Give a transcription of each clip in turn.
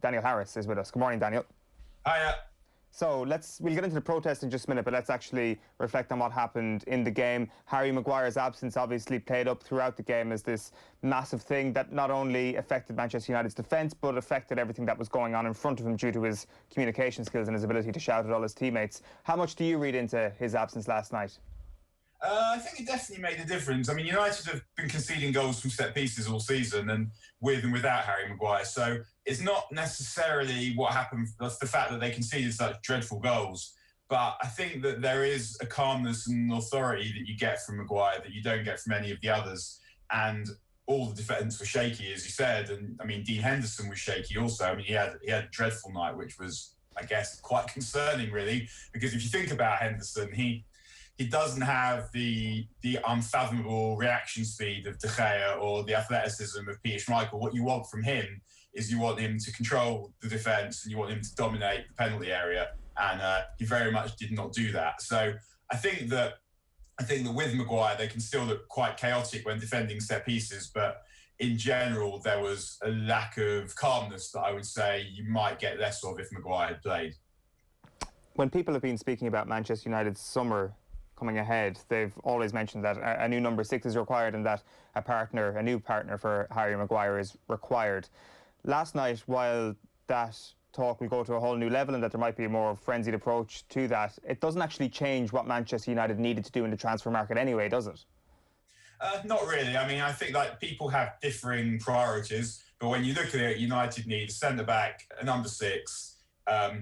Daniel Harris is with us. Good morning, Daniel. Hiya. So we'll get into the protest in just a minute, but let's actually reflect on what happened in the game. Harry Maguire's absence obviously played up throughout the game as this massive thing that not only affected Manchester United's defence, but affected everything that was going on in front of him due to his communication skills and his ability to shout at all his teammates. How much do you read into his absence last night? I think it definitely made a difference. I mean, United have been conceding goals from set pieces all season, and with and without Harry Maguire. So it's not necessarily what happened. That's the fact that they conceded such dreadful goals. But I think that there is a calmness and authority that you get from Maguire that you don't get from any of the others. And all the defence were shaky, as you said. And I mean, Dean Henderson was shaky also. I mean, he had a dreadful night, which was, I guess, quite concerning, really, because if you think about Henderson, he doesn't have the unfathomable reaction speed of De Gea or the athleticism of Peter Schmeichel. What you want from him is you want him to control the defence and you want him to dominate the penalty area. And he very much did not do that. So I think that with Maguire, they can still look quite chaotic when defending set pieces. But in general, there was a lack of calmness that I would say you might get less of if Maguire had played. When people have been speaking about Manchester United's summer coming ahead, they've always mentioned that a new number 6 is required and that a new partner for Harry Maguire is required. Last night, while that talk will go to a whole new level and that there might be a more frenzied approach to that, it doesn't actually change what Manchester United needed to do in the transfer market anyway, does it? Not really. I mean, I think people have differing priorities, but when you look at it, United need a centre-back, a number 6. I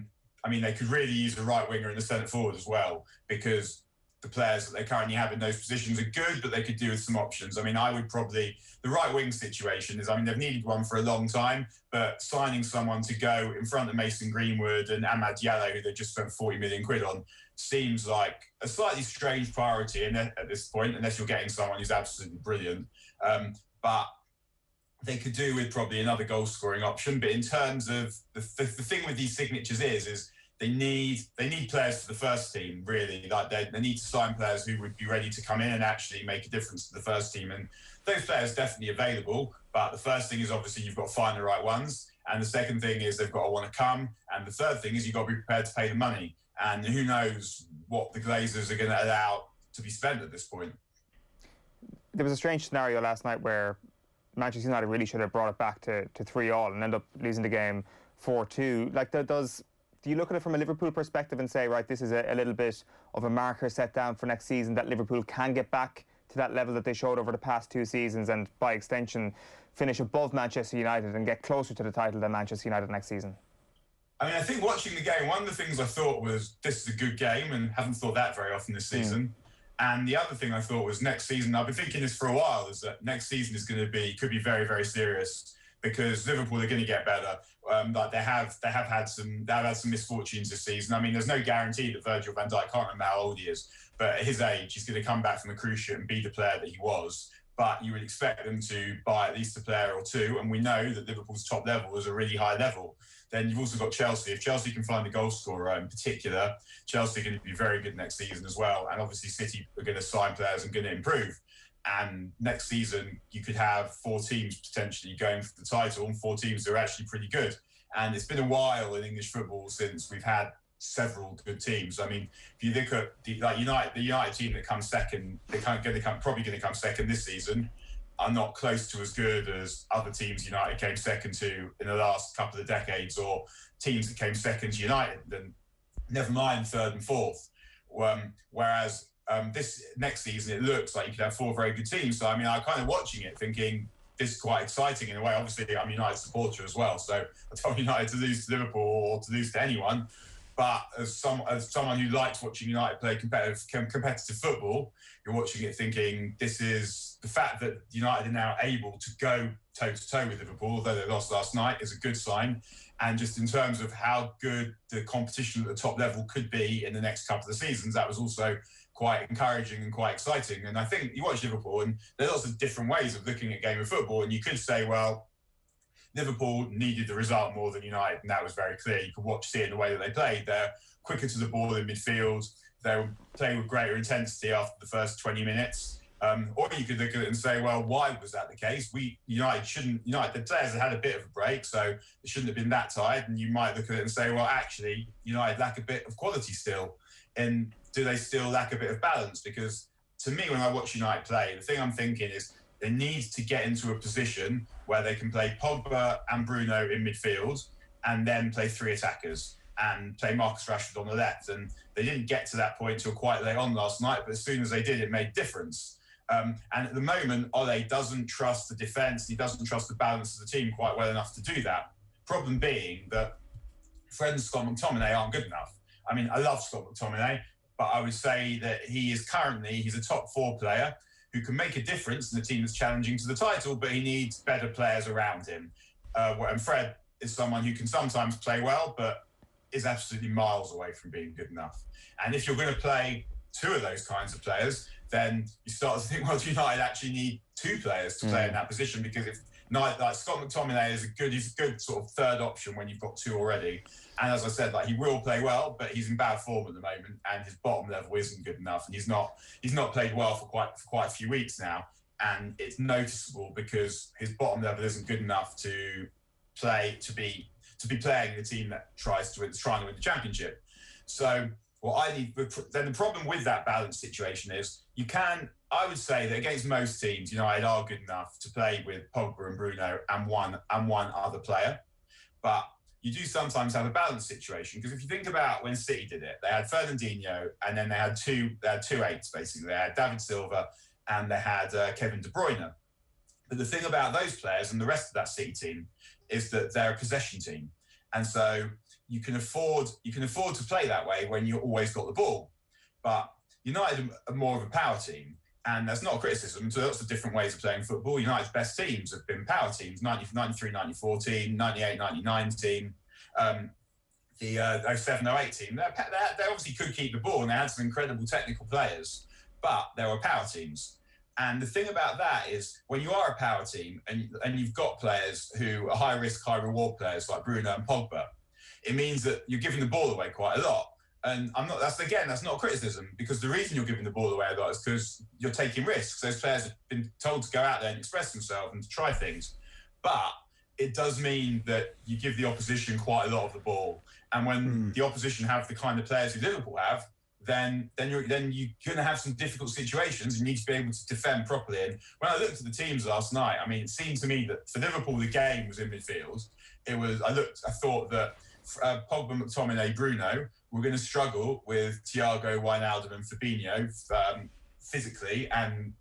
mean, they could really use a right winger and a centre-forward as well, because the players that they currently have in those positions are good, but they could do with some options. I mean, the right wing situation is, I mean, they've needed one for a long time, but signing someone to go in front of Mason Greenwood and Amad Diallo, who they just spent 40 million quid on, seems like a slightly strange priority at this point, unless you're getting someone who's absolutely brilliant. But they could do with probably another goal scoring option. But in terms of the thing with these signatures is they need players for the first team, really. Like they need to sign players who would be ready to come in and actually make a difference to the first team. And those players are definitely available. But the first thing is obviously you've got to find the right ones. And the second thing is they've got to want to come. And the third thing is you've got to be prepared to pay the money. And who knows what the Glazers are going to allow to be spent at this point. There was a strange scenario last night where Manchester United really should have brought it back to 3-3 and end up losing the game 4-2. Like, do you look at it from a Liverpool perspective and say, right, this is a little bit of a marker set down for next season, that Liverpool can get back to that level that they showed over the past 2 seasons and, by extension, finish above Manchester United and get closer to the title than Manchester United next season? I mean, I think watching the game, one of the things I thought was, this is a good game, and haven't thought that very often this season. And the other thing I thought was, next season, I've been thinking this for a while, is that next season is could be very, very serious, because Liverpool are going to get better. Like they have had some misfortunes this season. I mean, there's no guarantee that Virgil van Dijk, can't remember how old he is, but at his age, he's going to come back from a cruise ship and be the player that he was. But you would expect them to buy at least a player or two, and we know that Liverpool's top level is a really high level. Then you've also got Chelsea. If Chelsea can find a goal scorer in particular, Chelsea are going to be very good next season as well. And obviously City are going to sign players and going to improve. And next season, you could have 4 teams potentially going for the title, and 4 teams that are actually pretty good. And it's been a while in English football since we've had several good teams. I mean, if you look at the United team that comes second, probably going to come second this season, are not close to as good as other teams United came second to in the last couple of decades, or teams that came second to United, and never mind third and fourth. Whereas this next season, it looks like you could have 4 very good teams. So, I mean, I'm kind of watching it thinking this is quite exciting in a way. Obviously, I'm a United supporter as well, so I don't want United to lose to Liverpool or to lose to anyone. But as someone who likes watching United play competitive football, you're watching it thinking this is the fact that United are now able to go toe-to-toe with Liverpool, although they lost last night, is a good sign. And just in terms of how good the competition at the top level could be in the next couple of seasons, that was also quite encouraging and quite exciting. And I think you watch Liverpool, and there's lots of different ways of looking at a game of football. And you could say, well, Liverpool needed the result more than United, and that was very clear. You could see it in the way that they played. They're quicker to the ball in midfield. They were playing with greater intensity after the first 20 minutes. Or you could look at it and say, well, why was that the case? United, the players had a bit of a break, so it shouldn't have been that tired. And you might look at it and say, well, actually, United lack a bit of quality still. And do they still lack a bit of balance? Because to me, when I watch United play, the thing I'm thinking is they need to get into a position where they can play Pogba and Bruno in midfield and then play 3 attackers and play Marcus Rashford on the left. And they didn't get to that point until quite late on last night, but as soon as they did, it made a difference. And at the moment, Ole doesn't trust the defence. He doesn't trust the balance of the team quite well enough to do that. Problem being that friends Scott McTominay aren't good enough. I mean, I love Scott McTominay, but I would say that he's a top 4 player who can make a difference in a team that's challenging to the title, but he needs better players around him. And Fred is someone who can sometimes play well, but is absolutely miles away from being good enough. And if you're going to play 2 of those kinds of players, then you start to think, well, United actually need 2 players to play in that position, because if like Scott McTominay is he's a good sort of third option when you've got 2 already. And as I said, like, he will play well, but he's in bad form at the moment, and his bottom level isn't good enough, and he's not played well for quite a few weeks now, and it's noticeable because his bottom level isn't good enough to be playing in a team that trying to win the championship. So then the problem with that balance situation is I would say that against most teams, United are good enough to play with Pogba and Bruno and one other player. But you do sometimes have a balance situation, because if you think about when City did it, they had Fernandinho, and then they had two eights, basically. They had David Silva and they had Kevin De Bruyne. But the thing about those players and the rest of that City team is that they're a possession team. And so you can afford to play that way when you've always got the ball. But United are more of a power team, and that's not a criticism. So lots of different ways of playing football. United's best teams have been power teams: 93, 94 team, 98, 99 team, the 07, 08 team. They obviously could keep the ball, and they had some incredible technical players, but they were power teams. And the thing about that is, when you are a power team and you've got players who are high risk, high reward players like Bruno and Pogba, it means that you're giving the ball away quite a lot. And that's not a criticism, because the reason you're giving the ball away a lot is because you're taking risks. Those players have been told to go out there and express themselves and to try things. But it does mean that you give the opposition quite a lot of the ball. And when the opposition have the kind of players who Liverpool have, then you're going to have some difficult situations. You need to be able to defend properly. And when I looked at the teams last night, I mean, it seemed to me that for Liverpool, the game was in midfield. I thought that Pogba, McTominay, Bruno were going to struggle with Thiago, Wijnaldum and Fabinho physically, and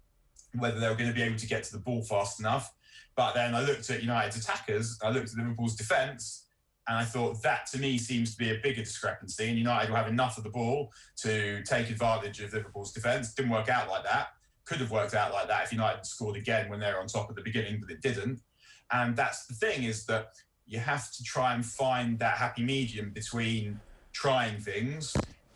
whether they were going to be able to get to the ball fast enough. But then I looked at United's attackers, I looked at Liverpool's defence, and I thought that, to me, seems to be a bigger discrepancy. And United will have enough of the ball to take advantage of Liverpool's defence. Didn't work out like that. Could have worked out like that if United scored again when they were on top at the beginning, but it didn't. And that's the thing, is that you have to try and find that happy medium between trying things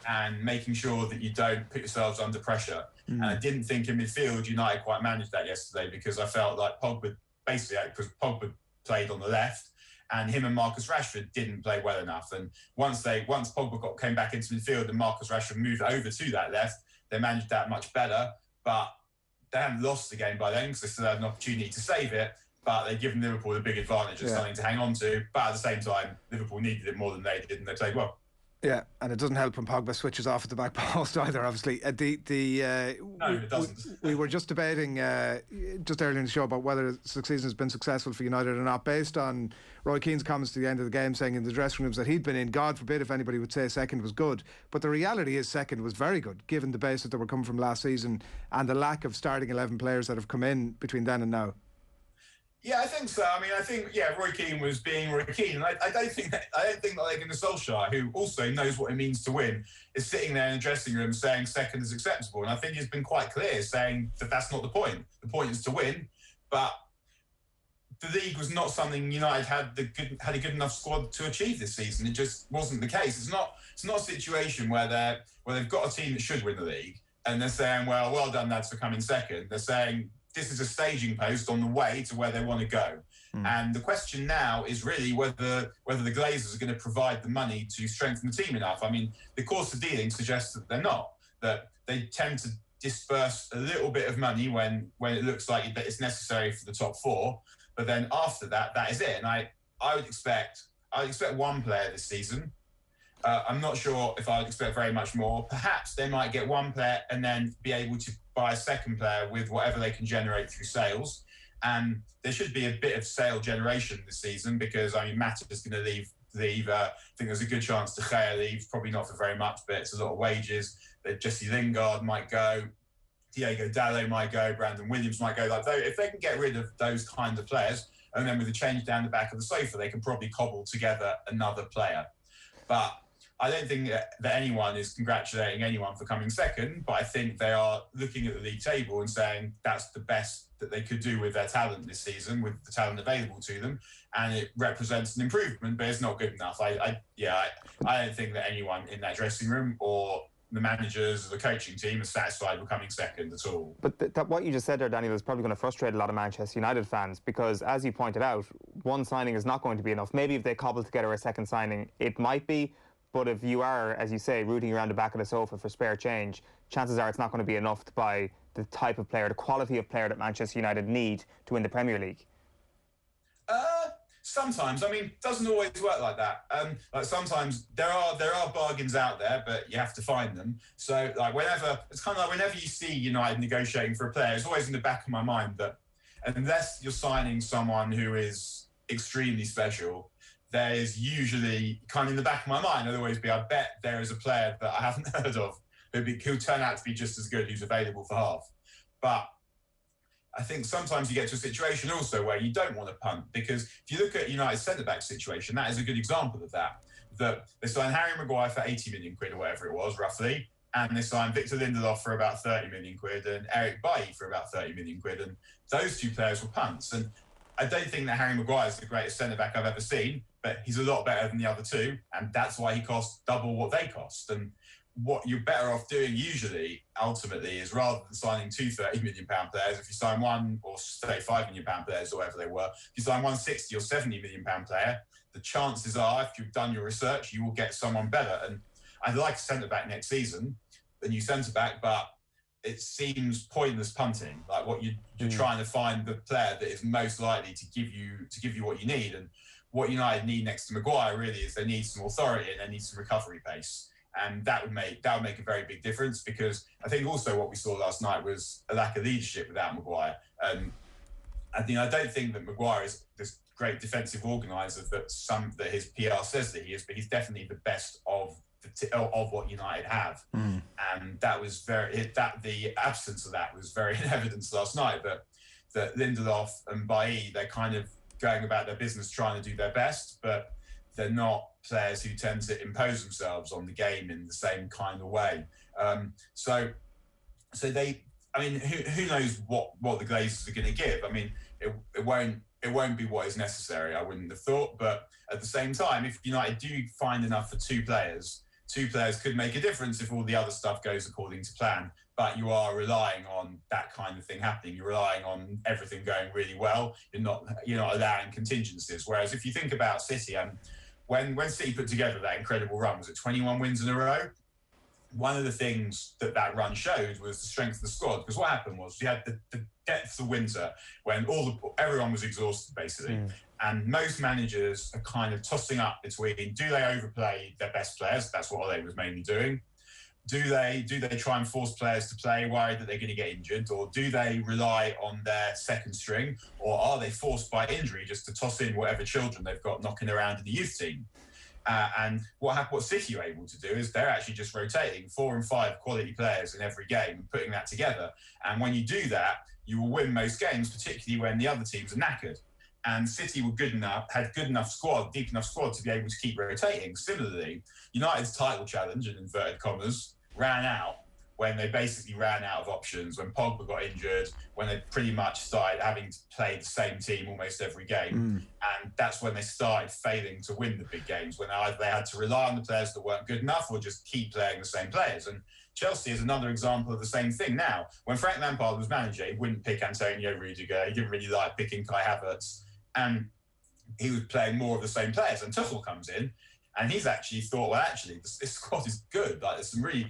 and making sure that you don't put yourselves under pressure. And I didn't think in midfield United quite managed that yesterday, because I felt like Pogba played on the left, and him and Marcus Rashford didn't play well enough. And once Pogba came back into midfield and Marcus Rashford moved over to that left, they managed that much better. But they hadn't lost the game by then, because they still had an opportunity to save it. But they'd given Liverpool a big advantage of something to hang on to. But at the same time, Liverpool needed it more than they did, and they played well. Yeah, and it doesn't help when Pogba switches off at the back post either, obviously. No, it doesn't. We were just debating just earlier in the show about whether the season has been successful for United or not, based on Roy Keane's comments at the end of the game, saying in the dressing rooms that he'd been in. God forbid if anybody would say second was good. But the reality is second was very good, given the base that they were coming from last season and the lack of starting 11 players that have come in between then and now. Yeah, I think so. I mean, Roy Keane was being Roy Keane, and I don't think that Ole Gunnar Solskjaer, who also knows what it means to win, is sitting there in the dressing room saying second is acceptable. And I think he's been quite clear, saying that that's not the point. The point is to win. But the league was not something United had a good enough squad to achieve this season. It just wasn't the case. It's not a situation where they've got a team that should win the league, and they're saying, well done, lads, for coming second. They're saying, this is a staging post on the way to where they want to go. And the question now is really whether the Glazers are going to provide the money to strengthen the team enough. I mean, the course of dealing suggests that they're not, that they tend to disperse a little bit of money when it looks like it's necessary for the top four. But then after that, that is it. And I would expect one player this season. I'm not sure if I would expect very much more. Perhaps they might get one player and then be able to buy a second player with whatever they can generate through sales. And there should be a bit of sale generation this season because, I mean, Mata is going to leave. I think there's a good chance De Gea leaves, probably not for very much, but it's a lot of wages. That Jesse Lingard might go, Diego Dallo might go, Brandon Williams might go. Like, if they can get rid of those kinds of players, and then with a change down the back of the sofa, they can probably cobble together another player. But I don't think that anyone is congratulating anyone for coming second, but I think they are looking at the league table and saying that's the best that they could do with their talent this season, with the talent available to them, and it represents an improvement, but it's not good enough. I don't think that anyone in that dressing room or the managers or the coaching team are satisfied with coming second at all. But what you just said there, Daniel, is probably going to frustrate a lot of Manchester United fans because, as you pointed out, one signing is not going to be enough. Maybe if they cobble together a second signing, it might be. But if you are, as you say, rooting around the back of the sofa for spare change, chances are it's not going to be enough to buy the type of player, the quality of player that Manchester United need to win the Premier League. Sometimes, I mean, it doesn't always work like that. Like sometimes there are bargains out there, but you have to find them. So like it's kind of like whenever you see United negotiating for a player, it's always in the back of my mind that unless you're signing someone who is extremely special, there is usually kind of in the back of my mind, there'll always be, I bet there is a player that I haven't heard of who'll turn out to be just as good, who's available for half. But I think sometimes you get to a situation also where you don't want to punt, because if you look at United's centre-back situation, that is a good example of that. That they signed Harry Maguire for 80 million quid or whatever it was, roughly, and they signed Victor Lindelof for about 30 million quid and Eric Bailly for about 30 million quid, and those two players were punts. And I don't think that Harry Maguire is the greatest centre-back I've ever seen, but he's a lot better than the other two, and that's why he costs double what they cost. And what you're better off doing usually, ultimately, is rather than signing two £30 million players, if you sign one, or £35 million players or whatever they were, if you sign one £60 or £70 million player, the chances are, if you've done your research, you will get someone better. And I'd like a centre-back next season, a new centre-back, but it seems pointless punting. Like you're trying to find the player that is most likely to give you what you need. And what United need next to Maguire really is they need some authority and they need some recovery pace. And that would make a very big difference, because I think also what we saw last night was a lack of leadership without Maguire. I don't think that Maguire is this great defensive organiser that his PR says that he is, but he's definitely the best of what United have. And that was the absence of that was very in evidence last night. That Lindelof and Bailly, they're kind of going about their business trying to do their best, but they're not players who tend to impose themselves on the game in the same kind of way. So who knows what the Glazers are going to give? I mean, it won't be what is necessary, I wouldn't have thought. But at the same time, if United do find enough for two players could make a difference if all the other stuff goes according to plan. But you are relying on that kind of thing happening. You're relying on everything going really well. You're not allowing contingencies. Whereas if you think about City, when City put together that incredible run, was it 21 wins in a row? One of the things that run showed was the strength of the squad. Because what happened was you had the depth of winter when everyone was exhausted, basically. And most managers are kind of tossing up between, do they overplay their best players? That's what Ole was mainly doing. Do they try and force players to play, worried that they're going to get injured? Or do they rely on their second string? Or are they forced by injury just to toss in whatever children they've got knocking around in the youth team? And what City are able to do is they're actually just rotating 4 and 5 quality players in every game and putting that together. And when you do that, you will win most games, particularly when the other teams are knackered. And City were deep enough squad to be able to keep rotating. Similarly, United's title challenge, in inverted commas, ran out when they basically ran out of options, when Pogba got injured, when they pretty much started having to play the same team almost every game. And that's when they started failing to win the big games, when either they had to rely on the players that weren't good enough or just keep playing the same players. And Chelsea is another example of the same thing now. When Frank Lampard was manager, he wouldn't pick Antonio Rudiger. He didn't really like picking Kai Havertz. And he was playing more of the same players. And Tuchel comes in, And he's actually thought, well, actually, this squad is good. Like, there's some really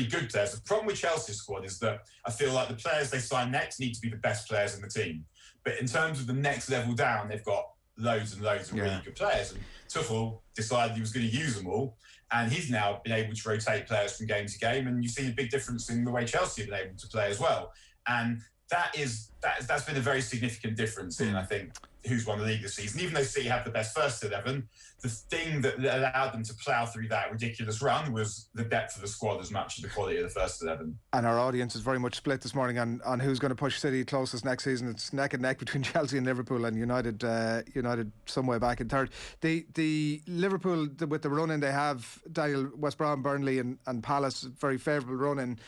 good players. The problem with Chelsea's squad is that I feel like the players they sign next need to be the best players in the team. But in terms of the next level down, they've got loads and loads of really good players. And Tuchel decided he was going to use them all. And he's now been able to rotate players from game to game. And you see a big difference in the way Chelsea have been able to play as well. And that's been a very significant difference in, I think, who's won the league this season. Even though City have the best first 11, the thing that allowed them to plough through that ridiculous run was the depth of the squad as much as the quality of the first 11. And our audience is very much split this morning on who's going to push City closest next season. It's neck and neck between Chelsea and Liverpool, and United some way back in third. The Liverpool, with the run in they have, Daniel, West Brom, Burnley and Palace, very favourable run in.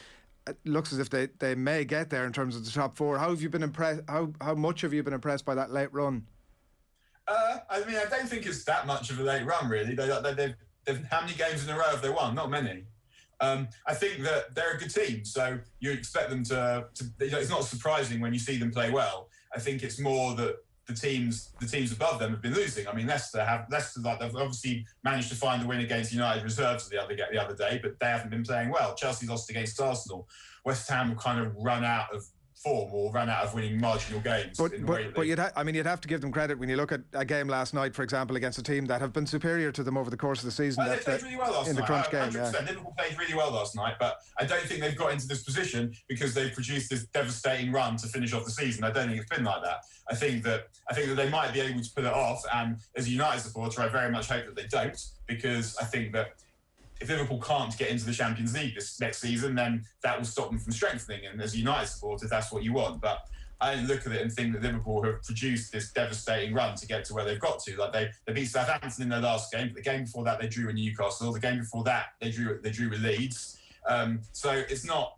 It looks as if they may get there in terms of the top four. How have you been impressed? How much have you been impressed by that late run? I mean, I don't think it's that much of a late run, really. They've how many games in a row have they won? Not many. I think that they're a good team, so you expect them to. It's not surprising when you see them play well. I think it's more that the teams above them have been losing. I mean, Leicester they've obviously managed to find a win against United reserves the other day, but they haven't been playing well. Chelsea lost against Arsenal. West Ham have kind of run out of form or run out of winning marginal games. But you'd have to give them credit when you look at a game last night, for example, against a team that have been superior to them over the course of the season. They played really well last night. In the crunch game, Liverpool played really well last night, but I don't think they've got into this position because they've produced this devastating run to finish off the season. I don't think it's been like that. I think that they might be able to pull it off, and as a United supporter, I very much hope that they don't, because I think that if Liverpool can't get into the Champions League this next season, then that will stop them from strengthening. And as a United supporter, that's what you want. But I look at it and think that Liverpool have produced this devastating run to get to where they've got to. Like they beat Southampton in their last game. But the game before that, they drew with Newcastle. The game before that, they drew with Leeds. So it's not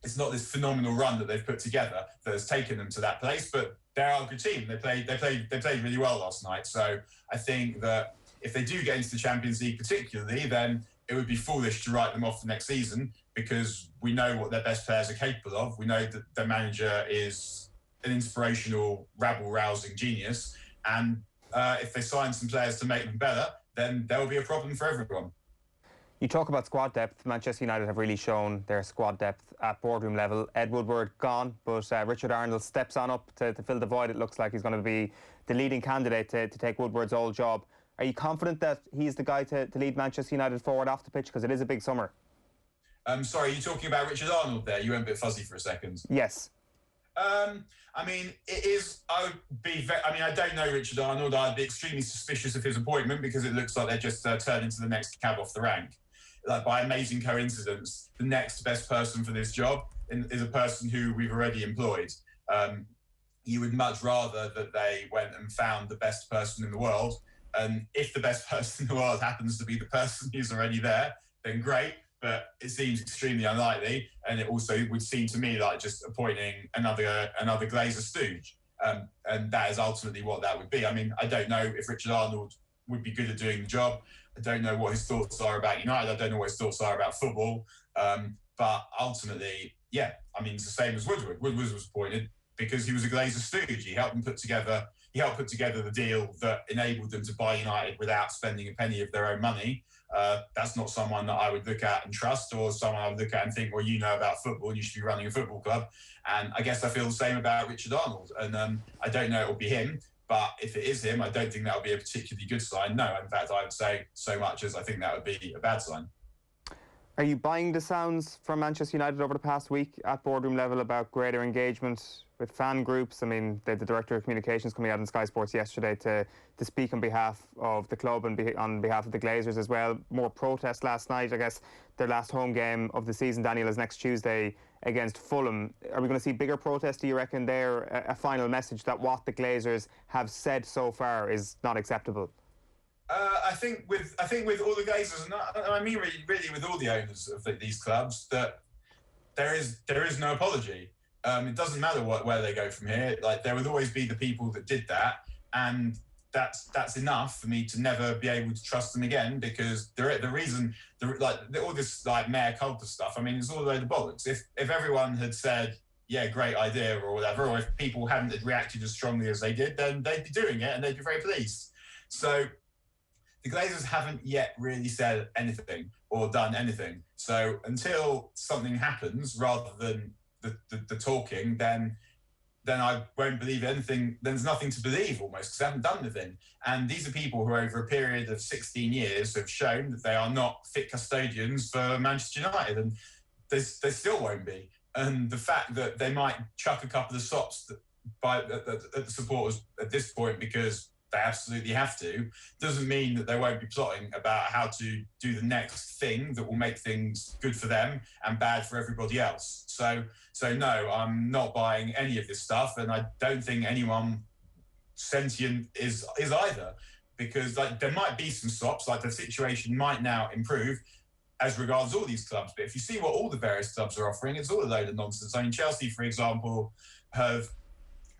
this phenomenal run that they've put together that has taken them to that place. But they are a good team. They played really well last night. So I think that if they do get into the Champions League, particularly, then it would be foolish to write them off the next season, because we know what their best players are capable of. We know that their manager is an inspirational, rabble-rousing genius. And if they sign some players to make them better, then there will be a problem for everyone. You talk about squad depth. Manchester United have really shown their squad depth at boardroom level. Ed Woodward gone, but Richard Arnold steps on up to fill the void. It looks like he's going to be the leading candidate to take Woodward's old job. Are you confident that he's the guy to lead Manchester United forward off the pitch? Because it is a big summer. Sorry, are you talking about Richard Arnold there? You went a bit fuzzy for a second. Yes. I mean, it is. I don't know Richard Arnold. I'd be extremely suspicious of his appointment, because it looks like they're just turning to the next cab off the rank. Like, by amazing coincidence, the next best person for this job is a person who we've already employed. You would much rather that they went and found the best person in the world. And if the best person in the world happens to be the person who's already there, then great. But it seems extremely unlikely. And it also would seem to me like just appointing another Glazer stooge. And that is ultimately what that would be. I mean, I don't know if Richard Arnold would be good at doing the job. I don't know what his thoughts are about United. I don't know what his thoughts are about football. But ultimately, yeah, I mean, it's the same as Woodward. Woodward was appointed because he was a Glazer stooge. He helped put together the deal that enabled them to buy United without spending a penny of their own money. That's not someone that I would look at and trust, or someone I would look at and think, well, you know about football, you should be running a football club. And I guess I feel the same about Richard Arnold. And I don't know it will be him, but if it is him, I don't think that would be a particularly good sign. No, in fact, I would say so much as I think that would be a bad sign. Are you buying the sounds from Manchester United over the past week at boardroom level about greater engagement with fan groups? I mean, the Director of Communications coming out on Sky Sports yesterday to speak on behalf of the club and on behalf of the Glazers as well. More protests last night. I guess their last home game of the season, Daniel, is next Tuesday against Fulham. Are we going to see bigger protests, do you reckon, there? A final message that what the Glazers have said so far is not acceptable? I think with all the Glazers, and I mean really with all the owners of these clubs, that there is no apology. It doesn't matter where they go from here. Like, there would always be the people that did that, and that's enough for me to never be able to trust them again, because all this like mea culpa stuff, I mean, it's all a load of bollocks. If everyone had said, yeah, great idea or whatever, or if people hadn't reacted as strongly as they did, then they'd be doing it and they'd be very pleased. So the Glazers haven't yet really said anything or done anything. So until something happens, rather than the talking, then I won't believe anything. There's nothing to believe almost, because they haven't done anything. And these are people who, over a period of 16 years, have shown that they are not fit custodians for Manchester United, and they still won't be. And the fact that they might chuck a couple of sops at the supporters at this point because they absolutely have to, doesn't mean that they won't be plotting about how to do the next thing that will make things good for them and bad for everybody else. So no, I'm not buying any of this stuff, and I don't think anyone sentient is either, because like there might be some stops, like the situation might now improve as regards all these clubs. But if you see what all the various clubs are offering, it's all a load of nonsense. I mean, Chelsea, for example, have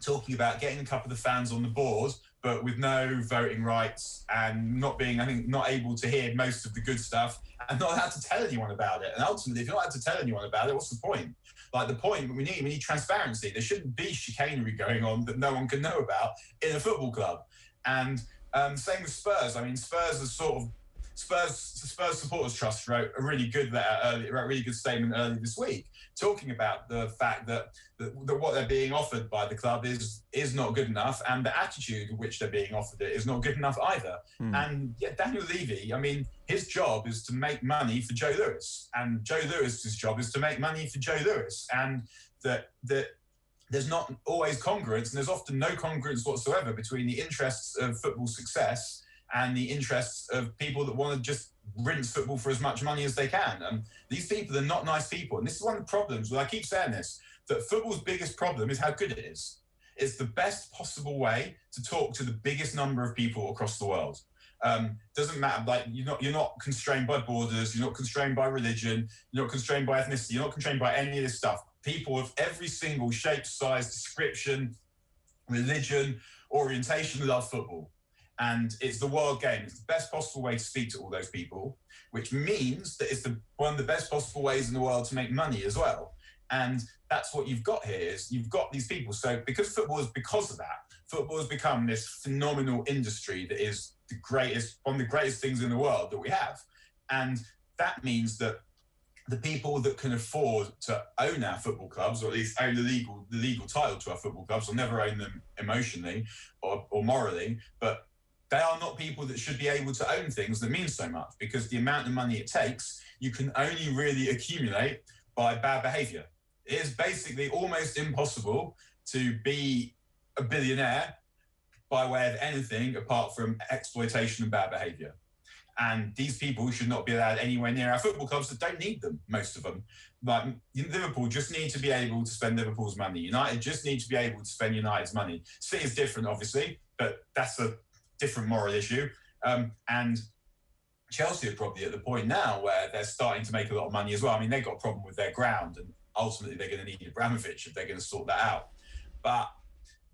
talking about getting a couple of the fans on the board, but with no voting rights and not being, I think, not able to hear most of the good stuff and not allowed to tell anyone about it. And ultimately, if you're not allowed to tell anyone about it, what's the point? Like, the point we need transparency. There shouldn't be chicanery going on that no one can know about in a football club. And same with Spurs. I mean, Spurs is sort of Spurs Supporters Trust wrote a really good letter, wrote a really good statement earlier this week, talking about the fact that what they're being offered by the club is not good enough, and the attitude with which they're being offered it is not good enough either. And yeah, Daniel Levy, I mean, his job is to make money for Joe Lewis, and Joe Lewis's job is to make money for Joe Lewis, and that there's not always congruence, and there's often no congruence whatsoever between the interests of football success and the interests of people that want to just rinse football for as much money as they can. And these people are not nice people. And this is one of the problems, I keep saying this, that football's biggest problem is how good it is. It's the best possible way to talk to the biggest number of people across the world. Doesn't matter, like you're not constrained by borders, you're not constrained by religion, you're not constrained by ethnicity, you're not constrained by any of this stuff. People of every single shape, size, description, religion, orientation love football. And it's the world game. It's the best possible way to speak to all those people, which means that it's one of the best possible ways in the world to make money as well. And that's what you've got here, is you've got these people. So because of that, football has become this phenomenal industry that is one of the greatest things in the world that we have. And that means that the people that can afford to own our football clubs, or at least own the legal title to our football clubs, will never own them emotionally or morally, but they are not people that should be able to own things that mean so much, because the amount of money it takes, you can only really accumulate by bad behaviour. It is basically almost impossible to be a billionaire by way of anything apart from exploitation and bad behaviour. And these people should not be allowed anywhere near our football clubs that don't need them, most of them. Like Liverpool just need to be able to spend Liverpool's money. United just need to be able to spend United's money. City is different, obviously, but that's a different moral issue. And Chelsea are probably at the point now where they're starting to make a lot of money as well. I mean, they've got a problem with their ground, and ultimately they're going to need Abramovich if they're going to sort that out. But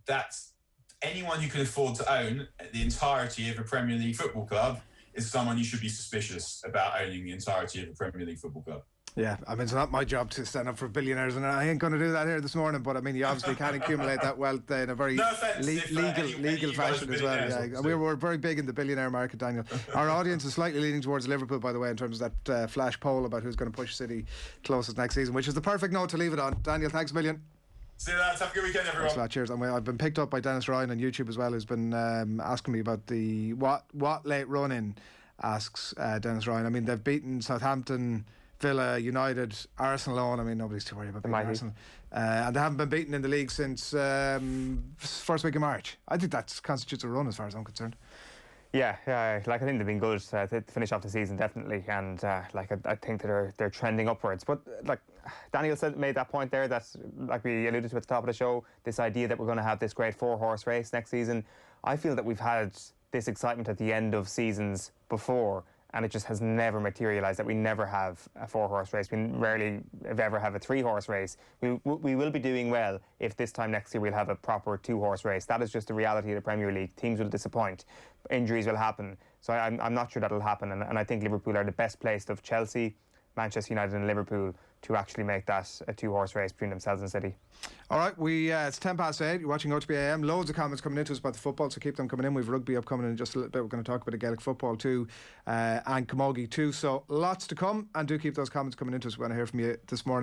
that's anyone who can afford to own the entirety of a Premier League football club is someone you should be suspicious about owning the entirety of a Premier League football club. Yeah, I mean, it's not my job to stand up for billionaires, and I ain't going to do that here this morning, but I mean, you obviously can accumulate that wealth in a very legal fashion as well. Yeah. We're very big in the billionaire market, Daniel. Our audience is slightly leaning towards Liverpool, by the way, in terms of that flash poll about who's going to push City closest next season, which is the perfect note to leave it on. Daniel, thanks a million. See you lads, have a good weekend, everyone. Thanks a lot, cheers. And I've been picked up by Dennis Ryan on YouTube as well, who's been asking me about the what late run-in, asks Dennis Ryan. I mean, they've beaten Southampton, Villa, United, Arsenal alone. I mean, nobody's too worried about beating Arsenal. And they haven't been beaten in the league since first week of March. I think that constitutes a run as far as I'm concerned. Yeah, like I think they've been good to finish off the season, definitely, and like I think that they're trending upwards. But like Daniel made that point there, that like we alluded to at the top of the show, this idea that we're going to have this great 4-horse race next season. I feel that we've had this excitement at the end of seasons before, and it just has never materialised, that we never have a 4-horse race. We rarely, if ever, have a 3-horse race. We will be doing well if this time next year we'll have a proper 2-horse race. That is just the reality of the Premier League. Teams will disappoint. Injuries will happen. So I'm not sure that'll happen. And I think Liverpool are the best placed of Chelsea, Manchester United and Liverpool to actually make that a 2-horse race between themselves and City. All right, it's 8:10. You're watching OTB AM. Loads of comments coming into us about the football, so keep them coming in. We've rugby upcoming in just a little bit. We're going to talk about the Gaelic football too, and camogie too. So lots to come, and do keep those comments coming into us. We want to hear from you this morning.